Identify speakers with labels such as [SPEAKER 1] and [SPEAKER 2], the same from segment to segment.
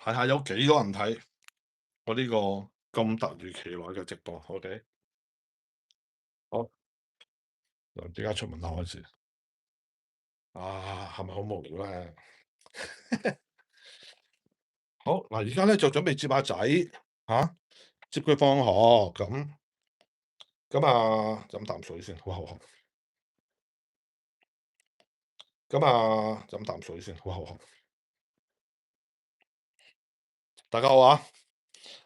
[SPEAKER 1] 睇下有幾多人睇我呢個咁突如其來嘅直播。OK，好，由而家出門口開始。係咪好無聊咧？好嗱，而家咧就準備接阿仔接佢放學咁飲啖水先，好口渴。飲啖水先，好口渴。大家好啊！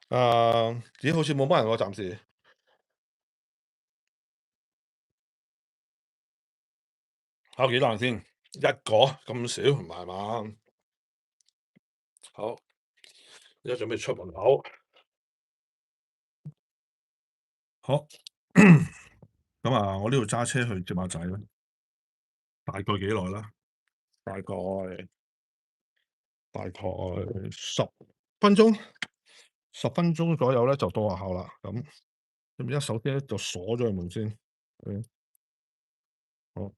[SPEAKER 1] 咦，好似冇乜人喎，暫時。考幾多人先？一個咁少，唔係嘛？好，而家準備出門口。好，我呢度揸車去接阿仔咧，大概幾耐啦？大概10分鐘，10分鐘左右咧就到學校啦。咁而家首先咧就鎖咗個門先。好，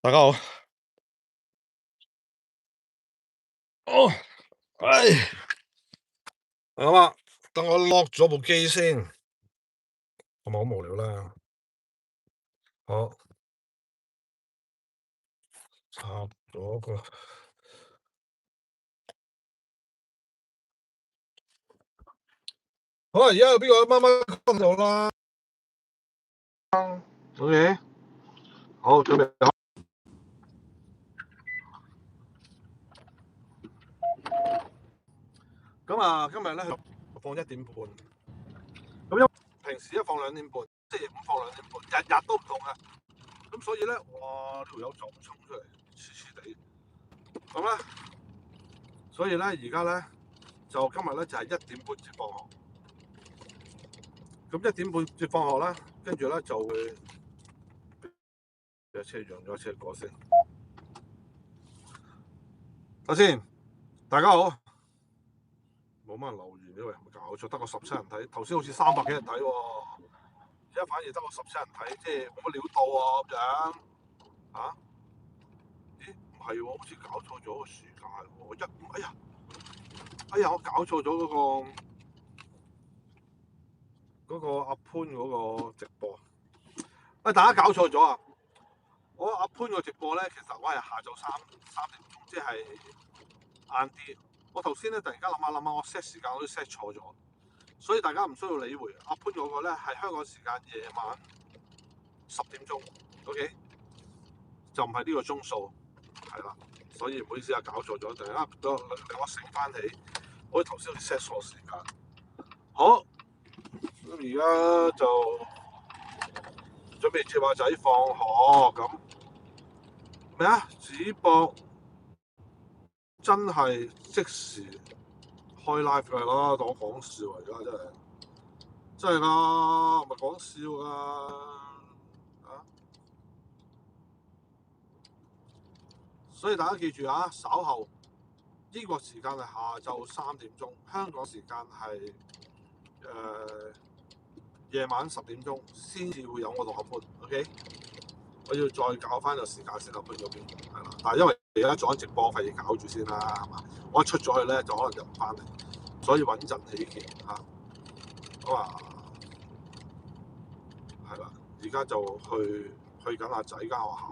[SPEAKER 1] 大家好。哦，等我 lock 咗部機先，係咪好無聊咧？好，插咗個。好啦，而家有邊個媽媽講到啦？OK，好，準備好。今日咧放1點半，咁因平時一放2點半，星期五放2點半，日日都唔同嘅。咁所以咧，哇！呢條友就咁衝出嚟，黐黐地。咁咧，所以咧，而家咧就今日咧就係1點半接放學。咁1點半接放學啦，跟住咧就會有車讓咗車過先。等先，大家好。冇乜人留言嘅喂，冇搞錯，得個17人睇。頭先好似300幾人睇喎，而家反而得個17人睇，即係冇乜料到喎咁樣。咦？唔係喎，好似搞錯咗個時間喎。哎呀，我搞錯咗嗰個阿潘嗰個直播。大家搞錯咗啊！我阿潘個直播咧，其實我係下晝3點鐘，即係晏啲。我頭先咧突然間諗下，我 set 時間我都 set 錯咗，所以大家唔需要理會。阿潘嗰個咧係香港時間夜晚10點鐘，OK，就唔係呢個鐘數，係啦。所以唔好意思搞錯咗，突然間令我醒翻起，我頭先好似 set 錯時間。好，咁而家就準備接阿仔放學咁。咩啊？子博真係即時開 live 㗎啦，當我講笑而家真係㗎，唔係講笑㗎。所以大家記住稍後英國時間係下晝3點鐘，香港時間係夜晚10點鐘先至會有我同阿潘。OK， 我要再搞翻個時間先，阿潘嗰邊係啦。但係因為而家做緊直播，費事搞住先啦，係嘛？我一出咗去咧，就可能入唔翻嚟，所以穩陣起見係啦。而家就去緊阿仔間學校。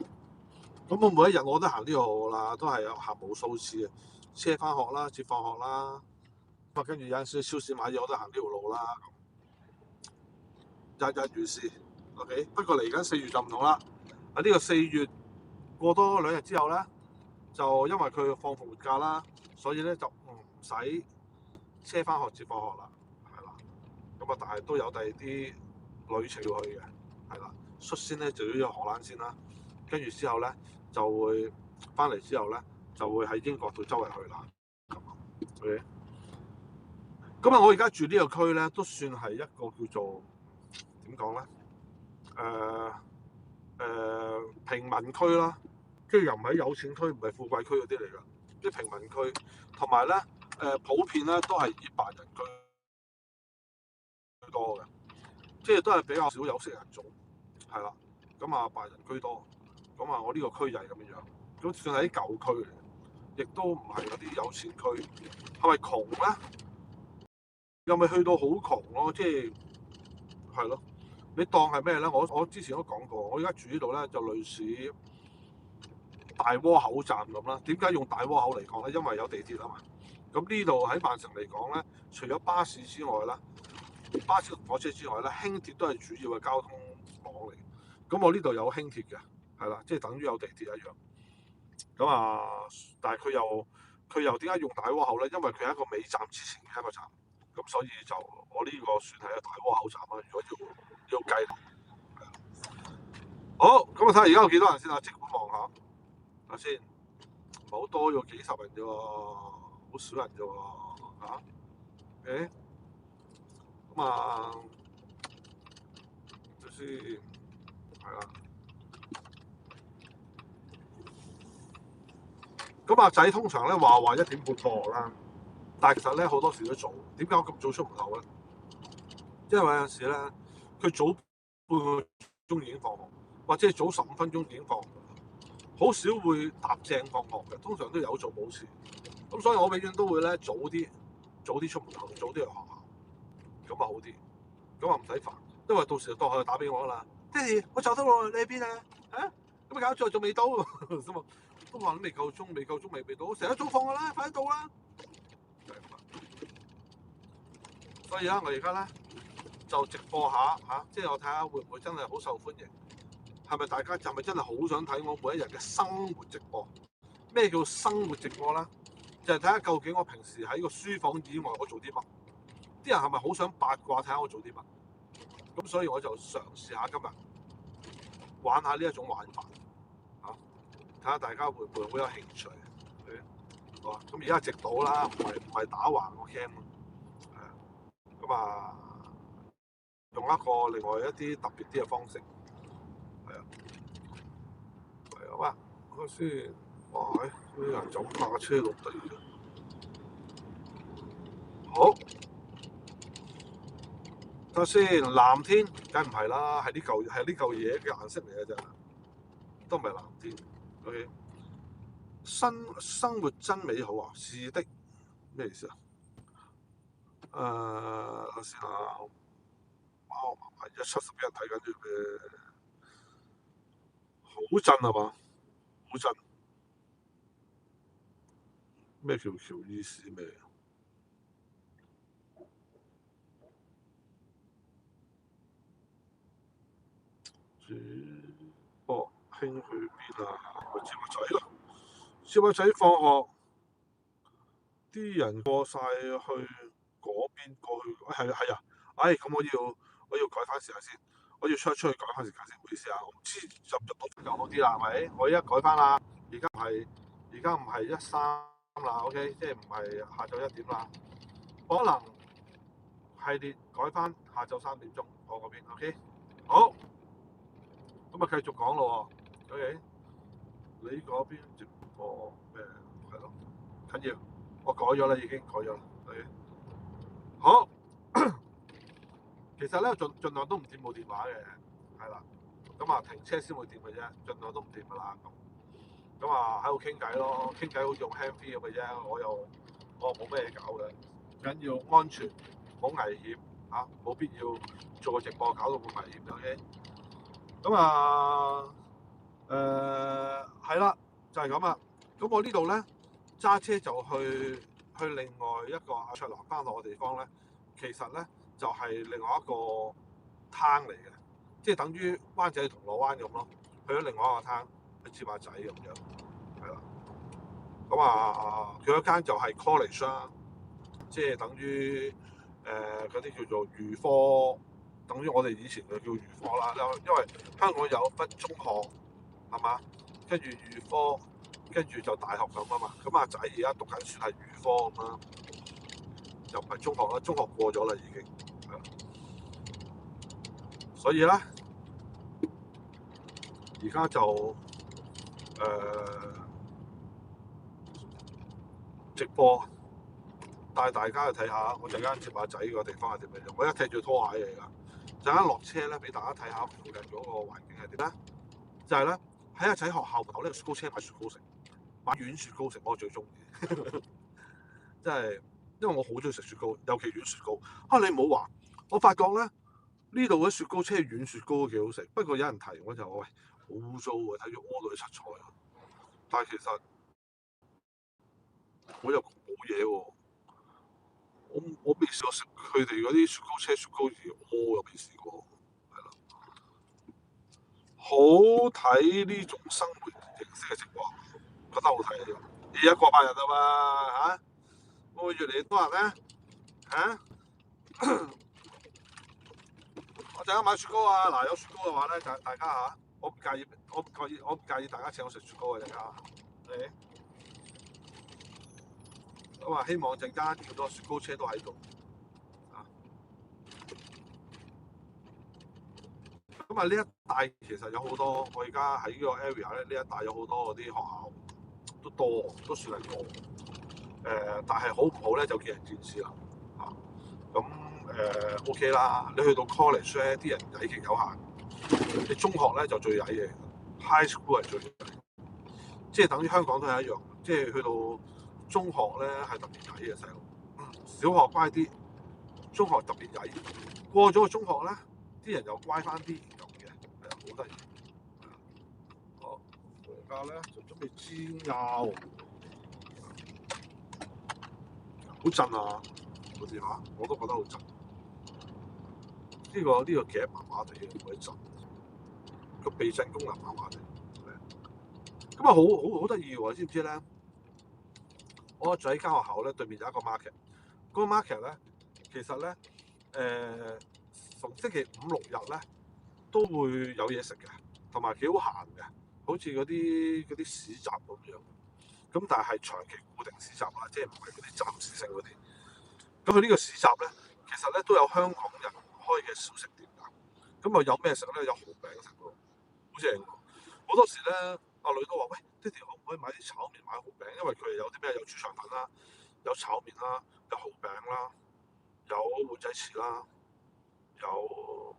[SPEAKER 1] 咁我每一日我都行呢條路啦，都係行無數次嘅，車翻學啦，接放學啦。跟住有陣時去超市買嘢我都行呢條路啦。日日如是。OK， 不過嚟緊4月就唔同啦。呢個4月過多2日之後咧，就因為佢放復活假啦，所以咧就唔使車翻學接放學啦，係啦。咁但係都有第二啲旅程要去嘅，係啦。率先咧就要去荷蘭先啦，跟住之後咧就會翻嚟之後咧就會喺英國度周圍去啦。OK， 咁我而家住呢個區咧，都算係一個叫做點講咧？平民區啦，即係又唔係有錢區，唔係富貴區嗰啲嚟㗎，即係平民區。同埋咧普遍咧都係以白人居多嘅，即係都係比較少有色人種，係啦。白人居多。我呢個區就係咁樣，咁算係啲舊區嚟，亦都唔係嗰啲有錢區，係咪窮咧？又咪去到好窮咯，即係咯。你當係咩咧？我之前都講過，我而家住呢度咧就類似大窩口站咁啦。點解用大窩口嚟講咧？因為有地鐵啊嘛。咁呢度喺曼城嚟講咧，除咗巴士之外啦，巴士同火車之外咧，輕鐵都係主要嘅交通網嚟。咁我呢度有輕鐵嘅，係啦，即係等於有地鐵一樣。咁啊，但係佢又點解用大窩口咧？因為佢係一個尾站之前嘅一個站，咁所以就我呢個算係一個大窩口站啦。如果要計，好，咁我睇下而家有幾多人先啊？即管望下，睇下先，唔係好多，要幾十人啫喎，好少人啫喎，嚇，OK，咁啊，睇先，係啦。咁阿仔通常咧話1點半放學啦，但係其實咧好多時都早。點解我咁早出門口咧？因為有陣時咧，佢早半個鐘已經放學，或者係早15分鐘已經放學，好少會搭正放學嘅。通常都有做冇事。咁所以我永遠都會咧早啲出門口，早啲去學校，咁啊好啲，咁啊唔使煩。因為到時就當佢打俾我啦。爹哋，我就得喎，你喺邊啊？嚇？咁搞錯仲未到，咁啊都話都未夠鐘，未到，成日早放㗎啦，快啲到啦！所以咧，我而家咧就直播下嚇，即係我睇下會唔會真係好受歡迎，係咪大家係咪真係好想睇我每一日嘅生活直播？咩叫生活直播咧？就係睇下究竟我平時喺個書房以外我做啲乜，啲人係咪好想八卦睇下我做啲乜？咁所以我就嘗試下今日玩下呢一種玩法嚇，睇下大家會唔會好有興趣？好啊，咁而家直到啦，唔係打橫個 cam 咯，咁啊用一個另外一啲特別啲嘅方式，係啊，係啊，喂，先，哇，啲人就咁泊架車落地嘅，好，睇下先，藍天梗唔係啦，係呢嚿嘢嘅顏色嚟嘅咋，都唔係藍天。OK，生活真美好啊！是的，咩意思啊？睇先啦，哇，170幾人睇緊住嘅，好震係嘛？好震，咩叫喬伊斯咩？主播興去邊啊？咪接個仔咯，接個仔放學，啲人過晒去嗰邊過去，係啊，咁我要改翻時間先，我要出去改翻時間先，唔好意思啊，我唔知入到就好啲啦，係咪？我而家改翻啦，而家唔係13啦，OK，即係唔係下晝1點啦，可能系列改翻下晝3點鐘我嗰邊 OK， 好，咁啊繼續講咯喎，OK，你嗰邊直播咩？係咯，緊要，我改咗啦，已經改咗啦，OK，好。其實咧盡量都唔掂部電話嘅，係啦，咁啊停車先會掂嘅啫，盡量都唔掂噶啦咁啊喺度傾偈咯，傾偈好似用 handfree 咁嘅啫，我冇咩嘢搞嘅，緊要安全，冇危險嚇，冇必要做個直播搞到咁危險 OK，咁啊係啦，就係咁啦，咁我呢度咧揸車就去另外一個阿卓蘭翻落嘅地方咧，其實咧。就係另外一個灘嚟嘅，即係等於灣仔銅鑼灣咁咯。去咗另外一個灘去接下仔咁樣，係啦。咁佢嗰間就係 college 啦，即係等於嗰啲叫做預科，等於我哋以前就叫預科啦。因為香港有分中學係嘛，跟住預科，跟住就大學咁啊嘛。咁阿仔而家讀緊算係預科咁啦，又唔係中學啦，中學過咗啦已經。所以咧，而家就直播帶大家去睇下，我陣間接下仔個地方係點樣。我一踢住拖鞋嚟㗎，陣間落車咧，俾大家睇下附近嗰個環境係點咧。就係咧喺阿仔學校門口呢個雪糕車買雪糕食，買軟雪糕食，我最中意，即係因為我好中意食雪糕，尤其軟雪糕。你唔好話，我發覺咧呢度嘅雪糕車軟雪糕都幾好食，不過有人提我就話喂，好污糟啊，睇住屙到去七彩啊！但係其實我又冇嘢喎，我未試過食佢哋嗰啲雪糕車雪糕而屙，又未試過。好睇呢種生活形式嘅直播，覺得好睇啊！而家過百人啦嘛嚇，會唔會越嚟越多人咧嚇？我陣間買雪糕啊！嗱，有雪糕嘅話咧，就大家嚇，我唔介意，我唔介意大家請我食雪糕嘅，大家。誒，咁啊，希望陣間叫多雪糕車都喺度。啊，咁啊，呢一帶其實有好多，我而家喺呢個 area 咧，呢一帶有好多嗰啲學校都多，都算係多。但係好唔好咧，就見仁見智啦。啊，咁OK 啦。你去到 college 咧，啲人曳極有限。你中學咧就最曳嘅，high school 係最曳，即係等於香港都係一樣。即係去到中學咧係特別曳嘅細路，小學乖啲，中學特別曳。過咗個中學咧，啲人又乖翻啲咁嘅，係啊，好得意。好，而家咧就準備煎鴨，好震啊！嗰啲嚇，我都覺得好震。呢個夾麻麻地嘅，嗰啲震，個避震功能麻麻地。咁啊，好得意喎！知唔知咧？我住喺間學校咧，對面有一個 market。嗰個 market 咧，其實咧，逢星期五六日咧都會有嘢食嘅，同埋幾好行嘅，好似嗰啲市集咁樣。咁但係長期固定市集啦，即係唔係嗰啲暫時性嗰啲。咁佢呢個市集咧，其實咧都有香港人開嘅小食店㗎。咁啊有咩食咧？有蠔餅食喎，好正喎。好多時咧，阿女都話：喂，爹哋可唔可以買啲炒麵買蠔餅？因為佢哋有啲咩有豬腸粉啦，有炒麵啦，有蠔餅啦，有碗仔翅啦，有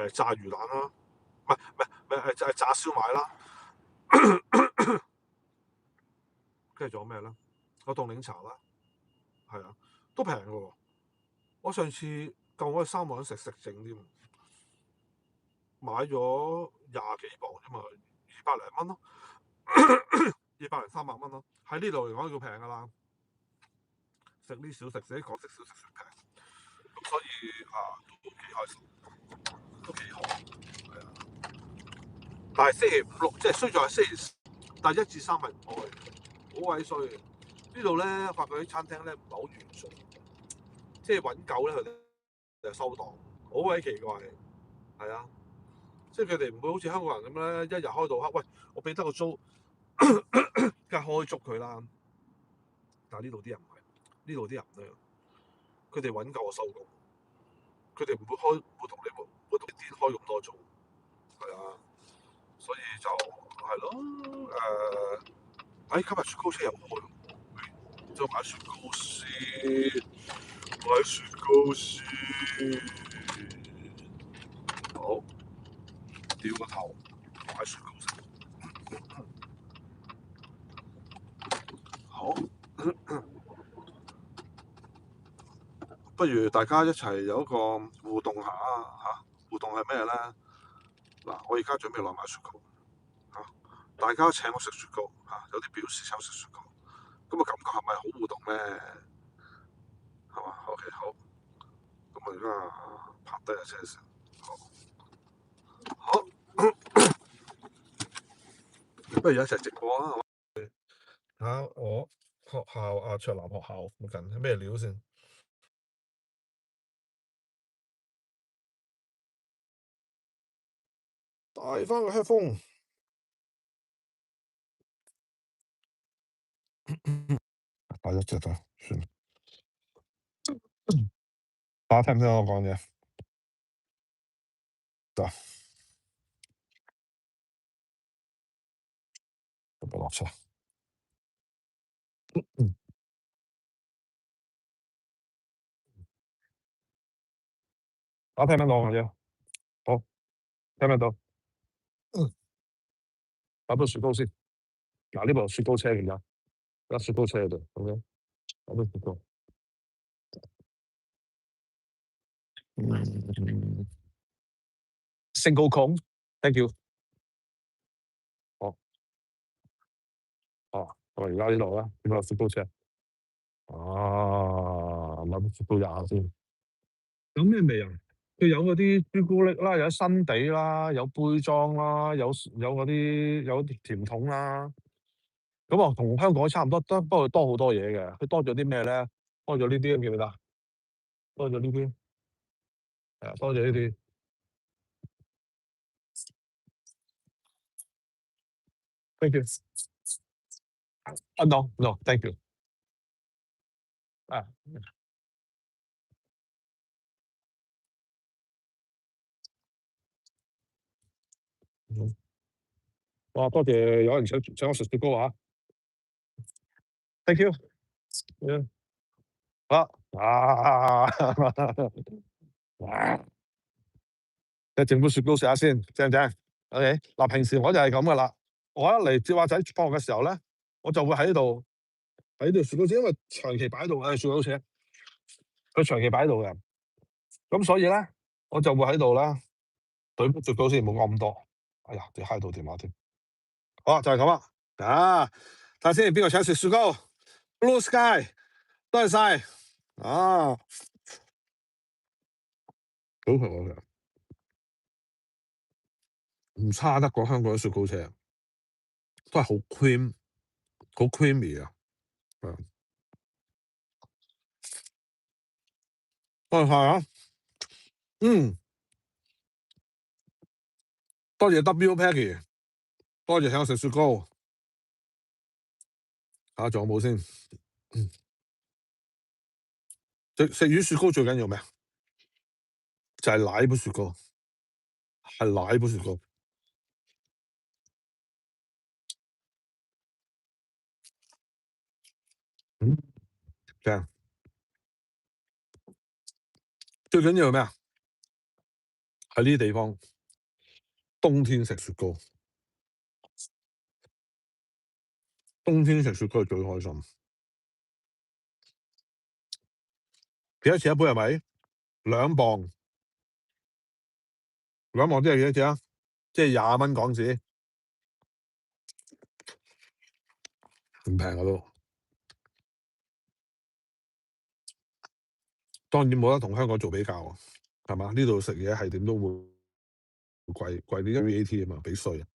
[SPEAKER 1] 炸魚蛋啦，唔係就係炸燒賣啦，跟住仲有咩咧？有凍檸茶啦，係啊，都平嘅喎。我上次夠我哋三個人食剩添，買咗20幾磅啫嘛，200零蚊咯，200零300蚊咯。喺呢度嚟講叫平㗎啦，食啲小食，食啲港式小食算平，咁所以都幾開心，都幾好。係啊，但係星期五六即係衰在係星期四，但係一至三係唔開，好鬼衰嘅。呢度咧發覺啲餐廳咧唔係好完數，即係揾夠咧佢哋就收檔，好鬼奇怪。係啊，即係佢哋唔會好似香港人咁咧，一日開到黑。喂，我俾得個租，梗係開足佢啦。但係呢度啲人唔係，呢度啲人咧，佢哋揾夠就收工，佢哋唔會開，唔會同你癲開咁多租。係啊，所以就係咯。今日雪糕車又開喎，就買雪糕先，買雪糕先。好，掉個頭，買雪糕先。好，不如大家一齊有一個互動下啊嚇！互動係咩咧？嗱，我而家準備落買雪糕嚇，大家請我食雪糕嚇，有啲表示請我食雪糕，咁啊感覺係咪好互動咧？係嘛？OK 好，咁我而家拍低架車先。好，好，不如一齊直播啊！睇下我學校卓南學校附近係咩料先？戴翻個 headphone，戴咗隻啦，算啦。大家聽唔聽到我講嘢？得，準備落車。大家聽唔聽到我講嘢？好，聽唔聽到？打到雪糕先。嗱，呢部雪糕車見唔見啊？有雪糕車喺度，OK，我都雪糕。Single cone，thank you。哦哦，我而家呢度啦，呢個雪糕車。啊，諗雪糕廿先。有咩味啊？佢有嗰啲朱古力啦，有新地啦，有杯裝啦，有嗰啲甜筒啦。咁啊，同香港差唔多，不過多好多嘢嘅。佢多咗啲咩咧？多咗呢啲記唔記得？多咗呢啲，係啊，多咗呢啲。Thank you。啊，no no，thank you。啊，嗯哇，多謝有人請我食雪糕啊！Thank you。嗯，好啊，哇！你整杯雪糕食下先，正唔正？OK，嗱，平時我就係咁噶啦。我一嚟接阿仔放學嘅時候咧，我就會喺度雪糕車，因為長期擺喺度嘅雪糕車，佢長期擺喺度嘅。咁所以咧，我就會喺度啦，懟杯雪糕先，唔好講咁多。哎呀，你揩到電話添。好啊，就係咁啦。啊，睇下先，邊個請食雪糕？Blue Sky，多謝晒。啊，好平我嘅，唔差得過香港啲雪糕車，都係好 cream，好 creamy 啊。係多謝晒啊。嗯，多謝 W Peggy，多謝請我食雪糕。啊，仲有冇先？食魚雪糕最緊要咩？就係奶杯雪糕，係奶杯雪糕。嗯，正。最緊要係咩啊？喺呢啲地方，冬天食雪糕，冬天食雪糕係最開心。幾多錢一杯係咪？2磅，2磅即係幾多錢啊？即係20蚊港紙，唔平啊都。當然冇得同香港做比較啊，係嘛？呢度食嘢係點都會貴啲，因為 VAT 啊嘛，俾稅啊。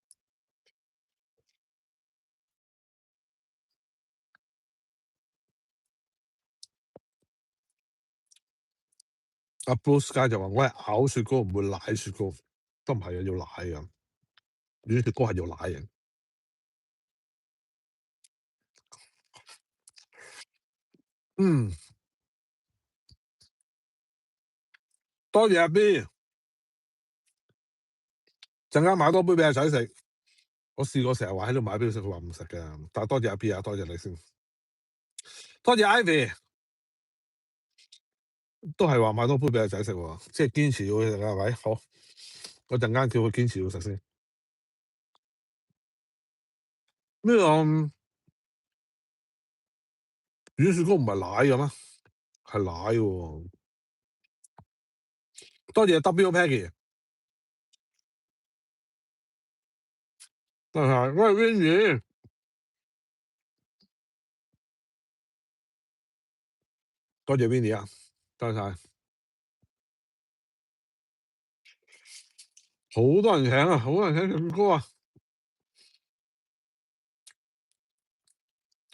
[SPEAKER 1] 阿 Blue Sky 就話我係咬雪糕唔會奶雪糕，都唔係啊，要奶啊，軟雪糕係要奶嘅。嗯，多謝阿 B，陣間買多杯俾阿仔食。我試過成日話喺度買俾佢食，佢話唔食嘅。但係多謝阿 B 啊，多謝你先。多謝 Ivy，都係話買多杯俾阿仔食喎，即係堅持要佢食啊，係咪？好，我陣間叫佢堅持要食先。呢個軟雪糕唔係奶嘅咩？係奶喎。多謝 W Peggy，多謝，喂 Winnie，多謝 Winnie 啊，多謝晒。好多人請啊，好多人請食雪糕啊。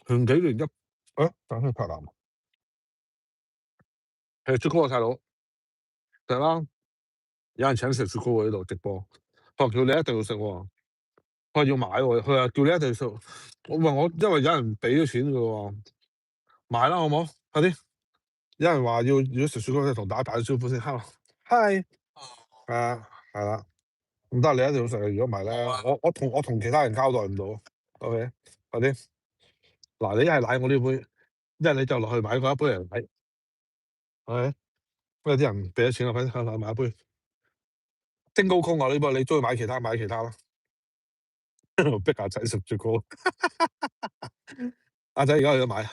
[SPEAKER 1] 前幾年等佢拍南，係雪糕啊，細佬，食啦。有人請食雪糕喎，呢度直播，佢話叫你一定要食喎，佢話要買喎，佢話叫你一定要食。我話我因為有人俾咗錢㗎喎，買啦好冇？快啲！有人話要如果食雪糕，就同大家打個招呼先。Hi，係啦，唔得，你一定要食啊！如果唔係咧，我同其他人交代唔到。OK，快啲！嗱，你一係奶我呢杯，一係你就落去買嗰一杯嚟奶。OK，因為啲人俾咗錢啦，快啲去買一杯。蒸高空啊！呢杯你中意買其他啦。逼阿仔食雪糕。阿仔而家去咗買，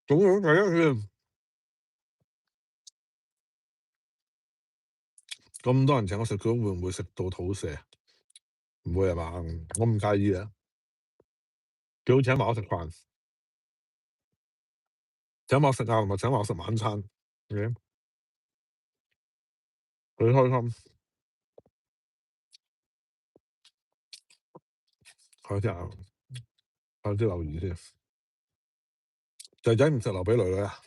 [SPEAKER 1] 咁樣睇下先。咁多人請我食，佢會唔會食到肚瀉？唔會係嘛？我唔介意嘅，幾好請埋我食飯，請埋我食晏，同埋請埋我食晚餐。OK，幾開心。睇下啲留言先。仔仔唔食留俾女女啊？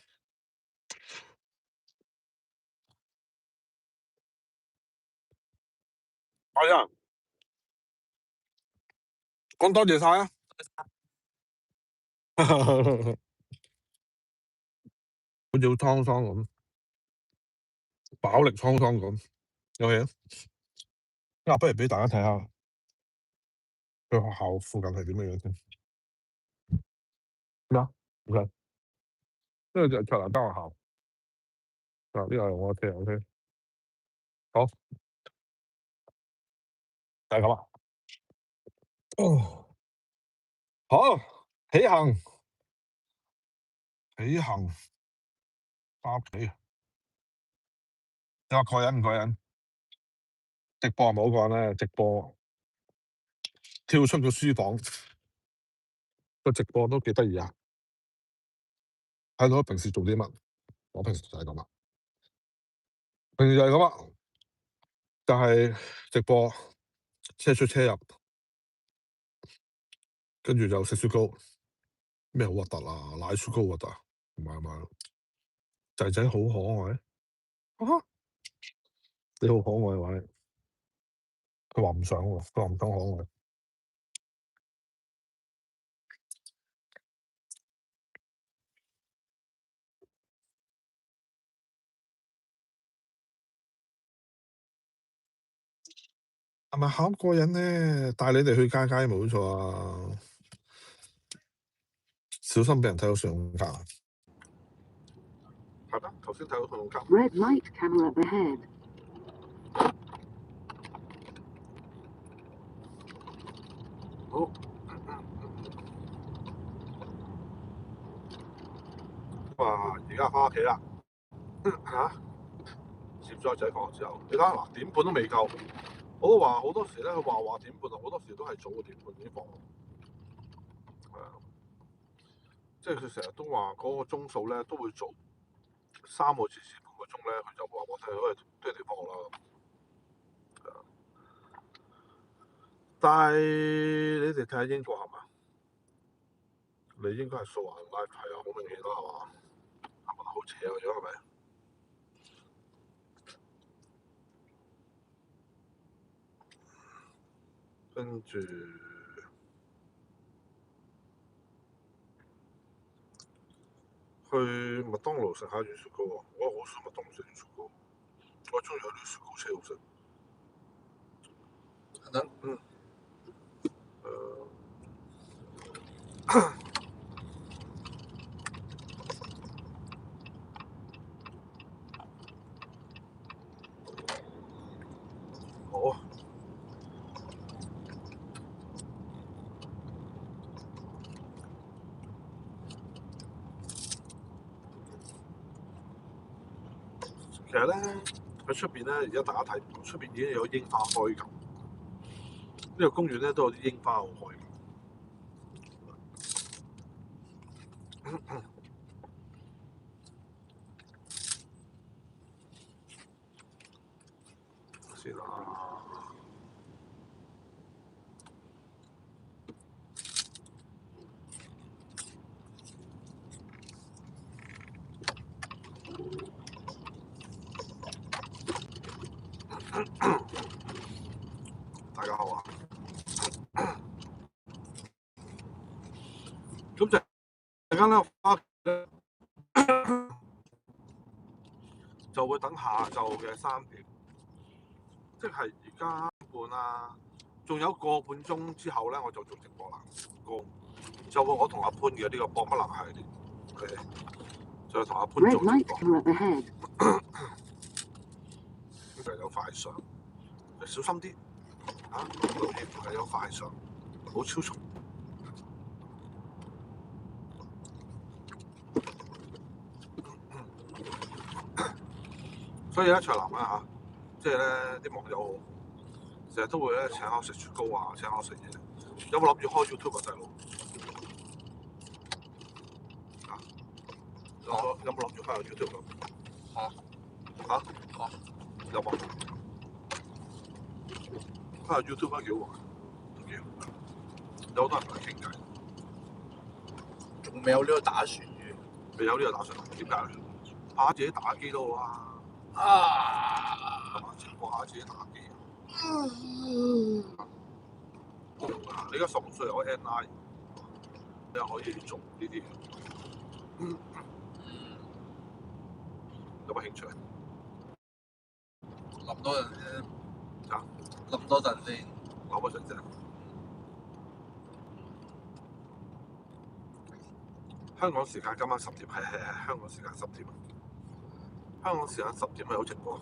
[SPEAKER 1] 係啊，講多謝晒啊！好似好滄桑咁，飽歷滄桑咁。OK，不如俾大家睇下佢學校附近係點樣先。咩啊？OK，呢個就係卓蘭丹學校。呢個係我嘅車。OK，好，就係咁啊。哦，好，起行翻屋企。你話過癮唔過癮？直播係咪好過癮咧？直播跳出個書房，個直播都幾得意啊！睇到平時做啲乜？我平時就係咁啊，平時就係咁啊，就係直播，車出車入，跟住就食雪糕。咩好核突啊？奶雪糕核突，唔係嘛？仔仔好可愛，啊、你好可愛話，佢話唔想喎，佢話唔想可愛。係咪好過癮咧？帶你哋去街街冇錯啊！小心俾人睇到信用卡。係咩？頭先睇到信用卡。Red light camera ahead。好。而家翻屋企啦。嚇！接咗仔放學之後，你睇下嗱，點半都未夠。我都話好多時咧，佢話點半啊，好多時都係早過點半已經放學。係啊，即係佢成日都話嗰個鐘數咧都會做3個字至半個鐘咧，佢就話我睇佢都係地放學啦。但係你哋睇下英國係嘛？你應該係數環 live 係啊，好明顯啦係嘛？係咪好邪個樣係咪？跟住去麥當勞食下軟雪糕喎，我好少麥當勞食軟雪糕，我中意有啲雪糕車好食。嗯，好啊。其實咧喺出邊咧，而家大家睇唔到，出邊已經有櫻花開緊。呢個公園咧都有啲櫻花好開緊。先啦，大家好啊。咁就陣間咧翻咧就會等下晝嘅3點，即係而家半啦。仲有個半鐘之後咧，我就做直播啦。就會我同阿潘嘅呢個博不能系列，就同阿潘做直播。呢個有快上，小心啲。啊，裏邊係有快上，好超重。所以咧，卓南啊即係咧啲網友成日都會咧請我食雪糕啊，請我食嘢。有冇諗住開 YouTube 啊，細佬？有冇諗住開個 YouTube 啊？有冇？開個 YouTube 都幾好玩，有好多人同佢傾偈。
[SPEAKER 2] 仲未有呢個打算嘅。
[SPEAKER 1] 未有呢個打算，點解咧？怕自己打機都好啊，係嘛？直播下自己打機。你而家16歲有 NI， 你又可以做呢啲嘢。有冇興趣？
[SPEAKER 2] 諗多陣先。
[SPEAKER 1] 啊？
[SPEAKER 2] 諗多陣先。
[SPEAKER 1] 諗多陣啫。香港時間今晚10點，係香港時間10點。香港時間10點咪有直播。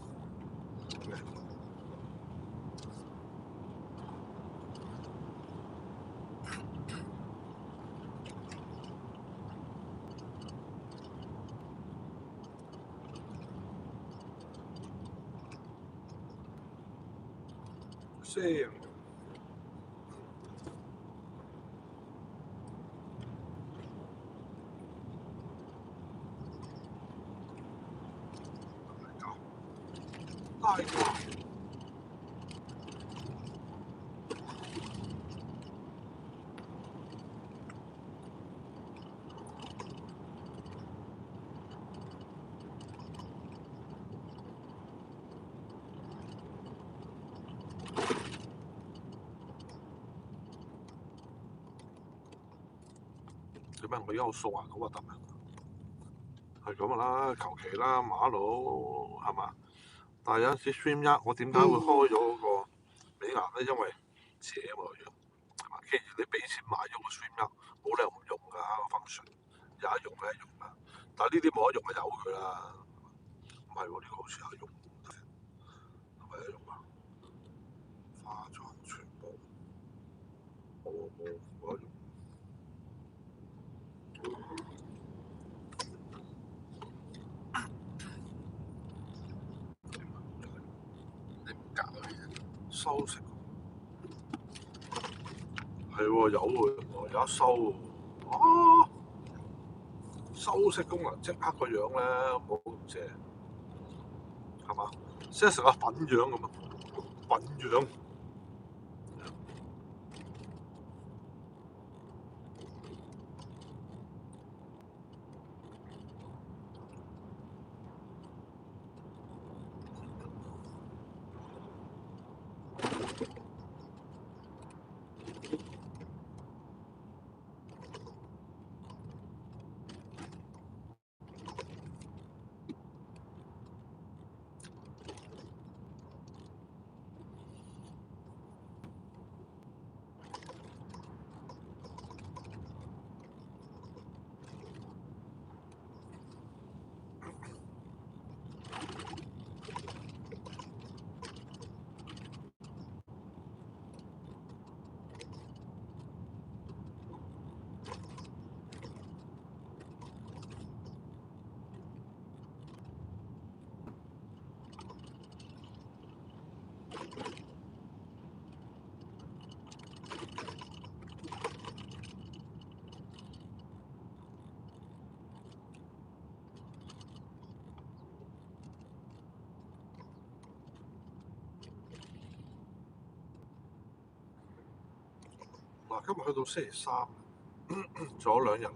[SPEAKER 1] 先。拉架。做咩？我而家好掃啊，好核突啊！係咁噶啦，求其啦，馬路係嘛？但係有陣時 stream 一，我點解會開咗嗰個美顏咧？因為扯嘛個樣，係嘛？既然你俾錢買咗個 stream 一，冇理由唔用㗎個 function，有得用咪用啦。但係呢啲冇得用咪由佢啦。唔係喎，呢個好似有得用，係咪有得用啊？化妝全部冇得用。
[SPEAKER 2] 你唔搞嘅
[SPEAKER 1] 收成係喎，有喎，有得收喎。啊！修飾功能即刻個樣咧冇咁正，係嘛？即係成個粉樣咁啊，粉樣。嗱，今日去到星期三，仲有2日咧，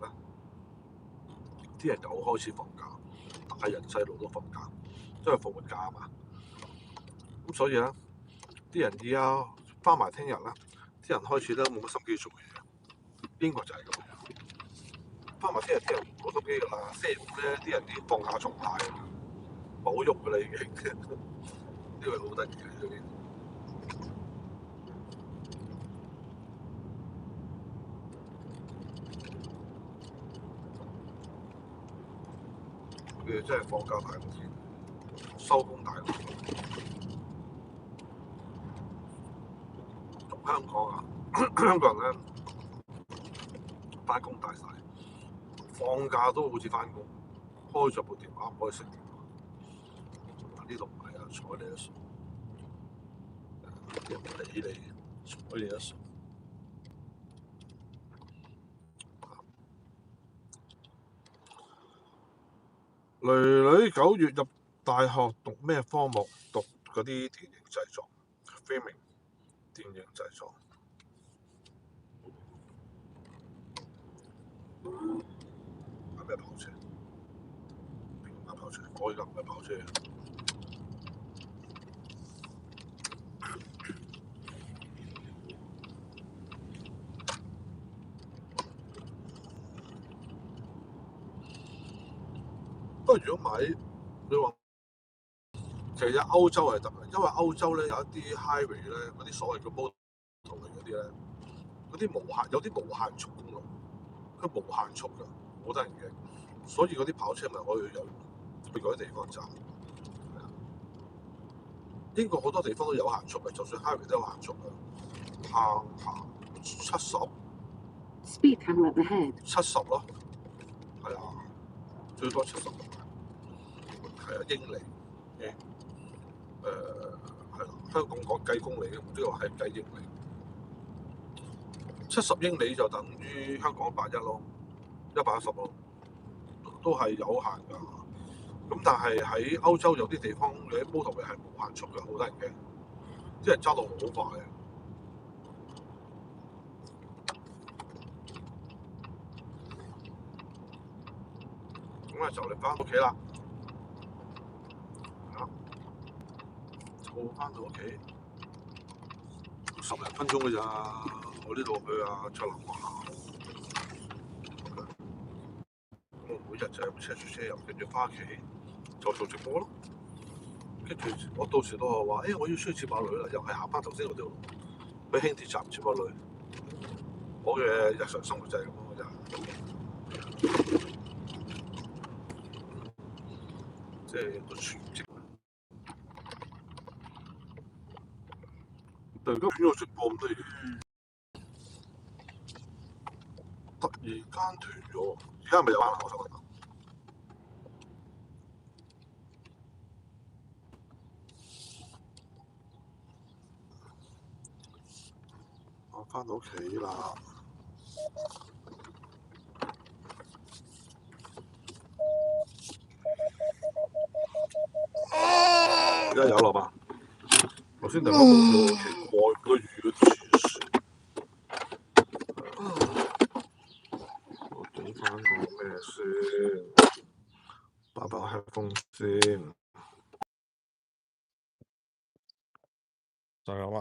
[SPEAKER 1] 啲人又開始放假，大人細路都放假，因為復活假啊嘛。咁所以咧，啲人而家翻埋聽日啦，啲人開始都冇乜心機做嘢。英國就係咁樣，翻埋聽日啲人冇心機㗎啦。星期5咧，啲人已經放假重態，冇喐㗎啦已經。呢個好得意嘅呢啲。佢哋真係放假大過天，收工大過天。香港啊，香港人咧翻工大晒，放假都好似翻工，開咗部電話唔可以食電話。呢度唔係啊，睬你一傻，唔理你，睬你一傻。囡囡9月入大學讀咩科目？讀嗰啲電影製作 filming 電影製作。係咩跑車？邊架跑車？我而家唔係跑車。不過如果買你話，其實歐洲係得嘅，因為歐洲咧有一啲 highway 咧，嗰啲所謂嘅 motorway 嗰啲咧，嗰啲有啲無限速公路，佢無限速㗎，好得人驚。所以嗰啲跑車咪可以去嗰啲地方站。英國好多地方都有限速嘅，就算 highway 都有限速嘅，行
[SPEAKER 3] Speed camera up ahead.
[SPEAKER 1] 70咯，係啊，最多70，係啊，英里嘅，係啦，香港講計公里嘅，呢個係計英里。70英里就等於香港81咯，110咯，都係有限㗎。咁但係喺歐洲有啲地方嘅 motorway 係無限速嘅，好得人驚，啲人揸到好快嘅。咁啊就嚟翻屋企啦，就翻到屋企10零分鐘㗎咋，我呢度去卓林學校。我每日就係車出車入，跟住翻屋企就做直播咯。跟住我到時都係話，我要出去接下女啦，又係行翻頭先嗰條路，去輕鐵站接下女。我嘅日常生活就係咁咯，即係個全職。突然間轉咗直播咁多嘢，突然間斷咗，而家係咪有玩我手機？我翻到屋企啦。而家有啦嘛？頭先突然間冇咗，奇怪個魚嘅黐線。我整翻個咩先？擺個 headphone 先。就係咁啦。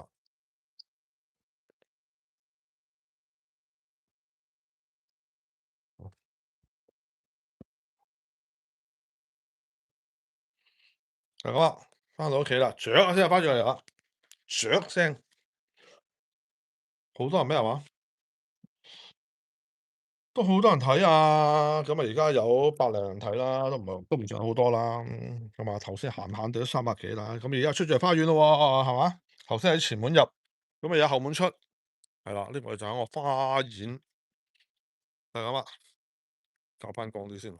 [SPEAKER 1] 就咁啦，翻到屋企啦，雀啊先翻咗嚟啦，雀聲，好多人咩係嘛？都好多人睇啊！咁啊，而家有100零人睇啦，都唔算好多啦。咁啊，頭先閒閒地都300幾啦。咁而家出咗花園咯喎，係嘛？頭先喺前門入，咁啊有後門出，係啦。呢個就係我花園，係咁啦。校翻光啲先，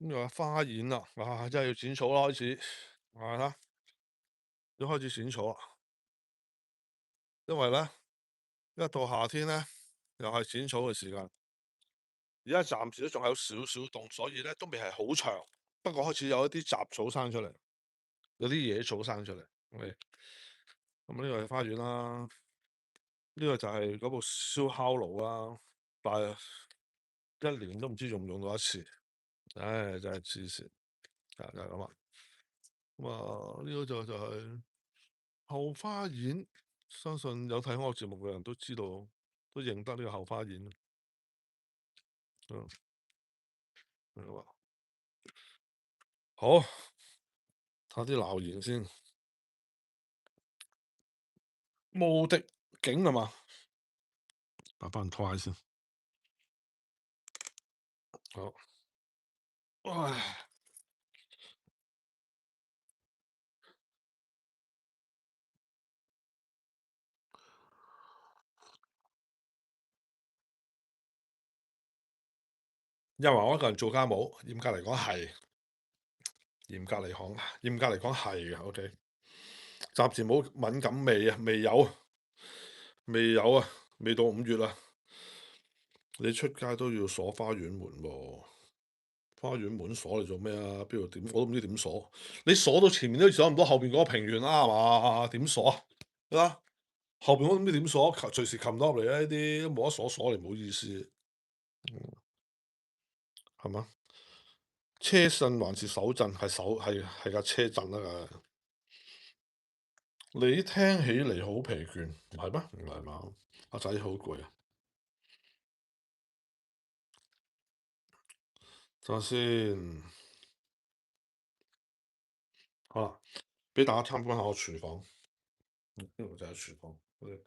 [SPEAKER 1] 咁又花園啦，真係要剪草啦，開始係啦，要開始剪草啦。因為咧，一到夏天咧，又係剪草嘅時間。而家暫時都仲有少少凍，所以咧都未係好長。不過開始有一啲雜草生出嚟，有啲野草生出嚟。咁呢個係花園啦，呢個就係嗰部燒烤爐啦。但係1年都唔知用唔用到一次，唉，真係黐線，就係咁啦。咁啊，呢個就係後花園。相信有睇我節目嘅人都知道，都認得呢個後花園。好，睇啲留言先。無敵景係嘛？擺翻拖鞋先。好，唉，因為我一個人做家務，嚴格嚟講係，嚴格嚟講係嘅。OK，暫時冇敏感味啊，未有啊，未到5月啊。你出街都要鎖花園門喎、花園門鎖嚟做咩啊？邊度點我都唔知點鎖。你鎖到前面都鎖唔到後邊嗰個平原啦，係嘛？點鎖啊？啦，後邊我都唔知點鎖，隨時擒到入嚟啊！呢啲都冇得鎖嚟冇意思，係嘛？車震還是手震？係架車震啊！你聽起嚟好疲倦，唔係咩？唔係嘛？阿仔好攰啊！等下先，好啦，俾大家參觀下我廚房。呢度就係廚房，呢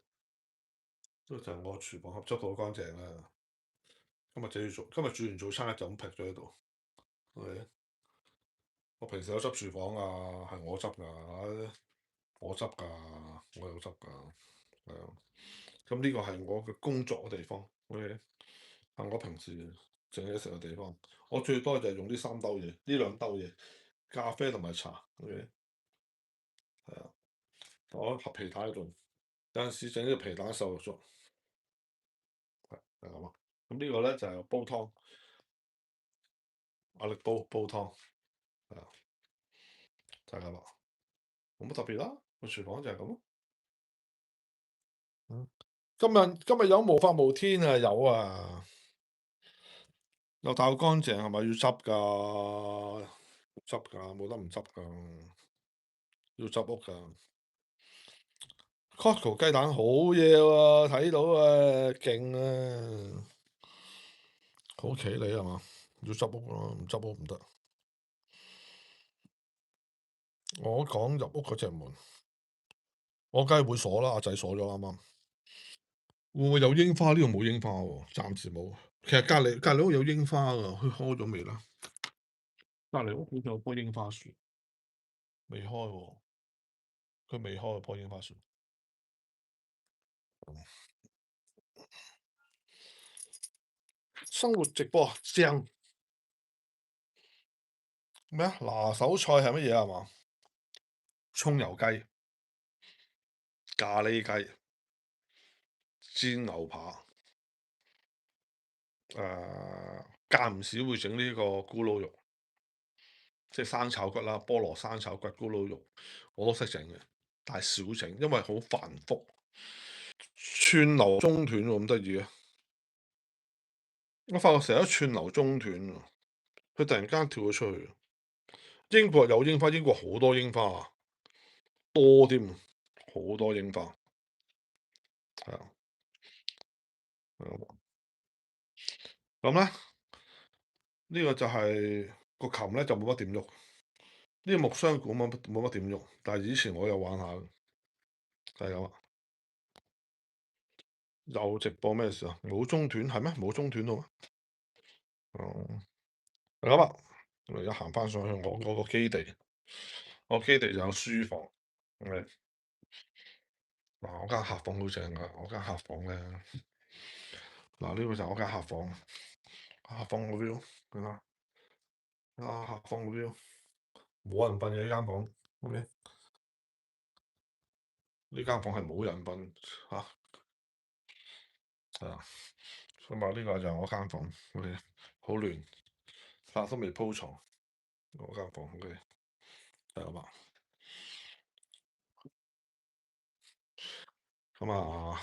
[SPEAKER 1] 度就係我廚房，執到好乾淨啦。今日煮完早餐就咁劈咗喺度。OK，我平時有執廚房啊，係我執㗎，我執㗎，我有執㗎，係啊。咁呢個係我嘅工作嘅地方，OK，係我平時整嘢食嘅地方。我最多就係用呢3兜嘢，呢2兜嘢，咖啡同埋茶，OK，係啊。我盒皮蛋喺度，有陣時整呢個皮蛋瘦肉粥，係咁啊。咁呢個咧就係煲湯，壓力煲湯，係啊，就係咁啦，冇乜特別啦。個廚房就係咁咯。今日有無法無天啊，有啊，又打好乾淨係咪要執㗎？執㗎，冇得唔執㗎，要執屋㗎。Costco 雞蛋好嘢喎，睇到啊，勁啊，好企理係嘛？要執屋咯，唔執屋唔得。我講入屋嗰隻門，我梗係會鎖啦，阿仔鎖咗啱啱。會唔會有櫻花？呢度冇櫻花喎，暫時冇。其實隔離屋有櫻花㗎，佢開咗未啦？隔離屋好似有棵櫻花樹，未開喎，佢未開棵櫻花樹。生活直播正咩啊？拿手菜係乜嘢啊嘛？葱油雞、咖喱雞、煎牛扒，間唔時會整呢個咕嚕肉，即係生炒骨啦，菠蘿生炒骨咕嚕肉，我都識整嘅，但係少整，因為好繁複。串流中斷喎，咁得意啊！我發覺成日都串流中斷喎，佢突然間跳咗出去。英國有櫻花，英國好多櫻花啊，多添，好多櫻花，係啊，咁咧呢個就係個琴咧就冇乜點喐，呢個木箱管冇乜點喐，但係以前我有玩下，就係咁啊。有直播咩事啊？冇中斷係咩？冇中斷到咩？哦，係咁啊！我而家行翻上去我嗰個基地，我基地就有書房。嗱，我間客房好正㗎，我間客房咧，嗱呢個就係我間客房，客房個 view，見啦，客房個 view，冇人瞓嘅呢間房，OK，呢間房係冇人瞓嚇，係啊，咁啊呢個就係我間房，OK，好亂，都未鋪床，我間房，OK，係咁啊，咁啊。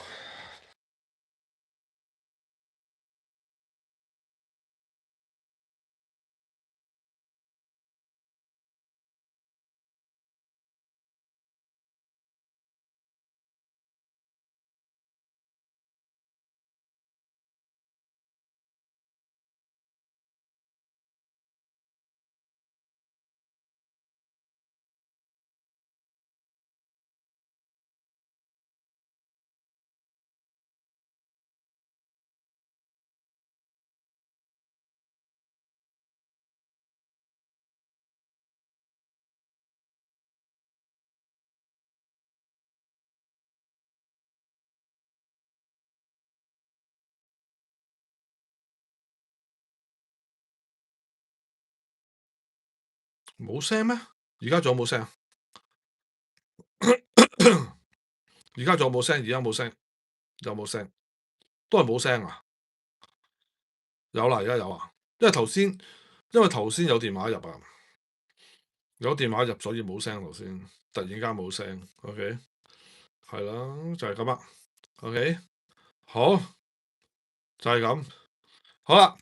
[SPEAKER 1] 冇聲咩？而家仲有冇聲？而家仲有冇聲？而家冇聲，有冇聲？都係冇聲啊！有啦，而家有啊。因為頭先有電話入啊，有電話入，所以冇聲。頭先突然間冇聲。OK，係啦，就係咁啦。OK，好，就係咁。好啦。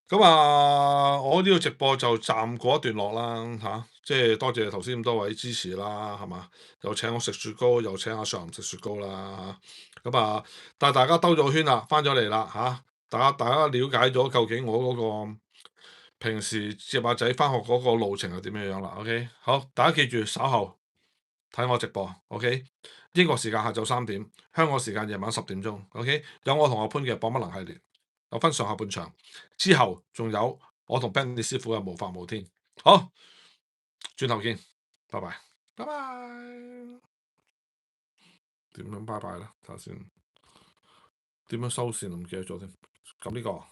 [SPEAKER 1] 咁啊，我呢個直播就暫告一段落啦嚇，即係多謝頭先咁多位支持啦，係嘛？又請我食雪糕，又請阿常食雪糕啦嚇。咁啊，但係大家兜咗圈啦，翻咗嚟啦嚇，大家了解咗究竟我嗰個平時接阿仔翻學嗰個路程係點樣樣啦？OK，好，大家記住稍後睇我直播，OK？英國時間下晝3點，香港時間夜晚10點鐘，OK？有我同阿潘嘅博乜能系列。有分上下半場，之後仲有我同 Benny 師傅嘅無法無天。好，轉頭見，拜拜，拜拜。點樣拜拜咧？睇下先，點樣收線唔記得咗添。咁呢個。